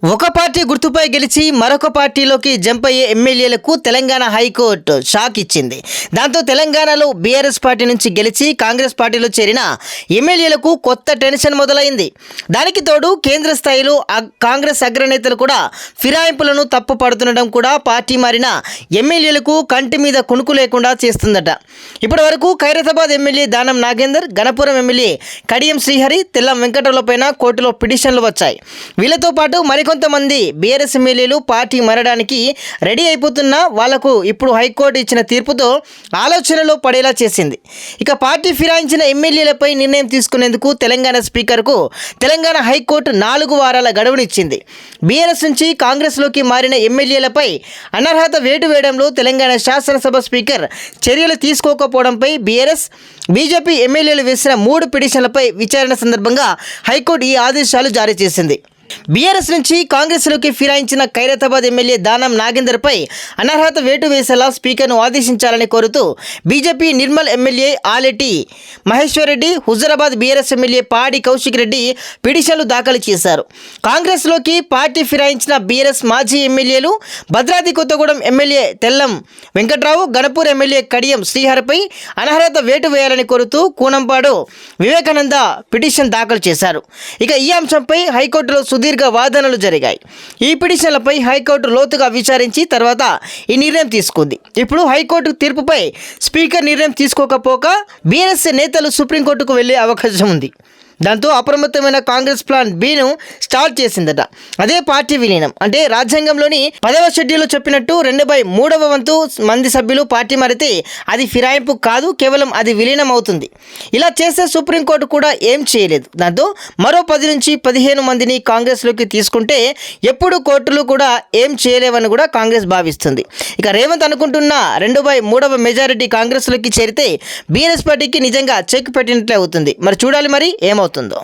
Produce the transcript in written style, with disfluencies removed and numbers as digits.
ఒక పార్టీ గుర్తుపై గెలిచి మరొక పార్టీలోకి జంప్ అయ్యే ఎమ్మెల్యేలకు తెలంగాణ హైకోర్టు షాక్ ఇచ్చింది. దాంతో తెలంగాణలో బీఆర్ఎస్ పార్టీ నుంచి గెలిచి కాంగ్రెస్ పార్టీలో చేరిన ఎమ్మెల్యేలకు కొత్త టెన్షన్ మొదలైంది. దానికి తోడు కేంద్ర స్థాయిలో కాంగ్రెస్ అగ్రనేతలు కూడా ఫిరాయింపులను తప్పుపడుతుండడం కూడా పార్టీ మారిన ఎమ్మెల్యేలకు కంటి మీద కునుకు లేకుండా చేస్తుందట. ఇప్పటి వరకు ఖైరతాబాద్ ఎమ్మెల్యే దానం నాగేందర్, గణపురం ఎమ్మెల్యే కడియం శ్రీహరి, తెల్లం వెంకటరావులపైన కోర్టులో పిటిషన్లు వచ్చాయి. వీళ్ళతో పాటు మరికొంతమంది బీఆర్ఎస్ ఎమ్మెల్యేలు పార్టీ మారడానికి రెడీ అయిపోతున్నా వాళ్లకు ఇప్పుడు హైకోర్టు ఇచ్చిన తీర్పుతో ఆలోచనలో పడేలా చేసింది. ఇక పార్టీ ఫిరాయించిన ఎమ్మెల్యేలపై నిర్ణయం తీసుకునేందుకు తెలంగాణ స్పీకర్కు తెలంగాణ హైకోర్టు 4 వారాల గడువునిచ్చింది. బీఆర్ఎస్ నుంచి కాంగ్రెస్లోకి మారిన ఎమ్మెల్యేలపై అనర్హత వేటు వేయడంలో తెలంగాణ శాసనసభ స్పీకర్ చర్యలు తీసుకోకపోవడంపై బీఆర్ఎస్, బీజేపీ ఎమ్మెల్యేలు వేసిన 3 పిటిషన్లపై విచారణ సందర్భంగా హైకోర్టు ఈ ఆదేశాలు జారీ చేసింది. బీఆర్ఎస్ నుంచి కాంగ్రెస్లోకి ఫిరాయించిన ఖైరతాబాద్ ఎమ్మెల్యే దానం నాగేందర్పై అనర్హత వేటు వేసేలా స్పీకర్ను ఆదేశించాలని కోరుతూ BJP Nirmal MLA Aleti Maheshwar Reddy, Huzurabad BRS MLA Padi Kaushik Reddy పిటిషన్లు దాఖలు చేశారు. కాంగ్రెస్లోకి పార్టీ ఫిరాయించిన బీఆర్ఎస్ మాజీ ఎమ్మెల్యేలు భద్రాద్రి కొత్తగూడెం ఎమ్మెల్యే తెల్లం వెంకట్రావు, గణపూర్ ఎమ్మెల్యే కడియం శ్రీహరిపై అనర్హత వేటు వేయాలని కోరుతూ కూనంపాడు వివేకానంద పిటిషన్ దాఖలు చేశారు. ఇక ఈ అంశంపై హైకోర్టులో సుదీర్ఘ వాదనలు జరిగాయి. ఈ పిటిషన్లపై హైకోర్టు లోతుగా విచారించి తర్వాత ఈ నిర్ణయం తీసుకుంది. ఇప్పుడు హైకోర్టు తీర్పుపై స్పీకర్ నిర్ణయం తీసుకోకపోగా బీఆర్ఎస్ నేతలు సుప్రీంకోర్టుకు వెళ్లే అవకాశం ఉంది. దాంతో అప్రమత్తమైన కాంగ్రెస్ ప్లాన్ బిను స్టార్ట్ చేసిందట. అదే పార్టీ విలీనం. అంటే రాజ్యాంగంలోని 10వ షెడ్యూల్లో చెప్పినట్టు 2/3 వంతు మంది సభ్యులు పార్టీ మారితే అది ఫిరాయింపు కాదు, కేవలం అది విలీనం అవుతుంది. ఇలా చేస్తే సుప్రీంకోర్టు కూడా ఏం చేయలేదు. దాంతో మరో 10 నుంచి 15 మందిని కాంగ్రెస్లోకి తీసుకుంటే ఎప్పుడు కోర్టులు కూడా ఏం చేయలేవని కూడా కాంగ్రెస్ భావిస్తుంది. ఇక రేవంత్ అనుకుంటున్న 2/3 మెజారిటీ కాంగ్రెస్లోకి చేరితే బీఆర్ఎస్ పార్టీకి నిజంగా చెక్ పెట్టినట్లే అవుతుంది. మరి చూడాలి మరి ఏమవుతుందో.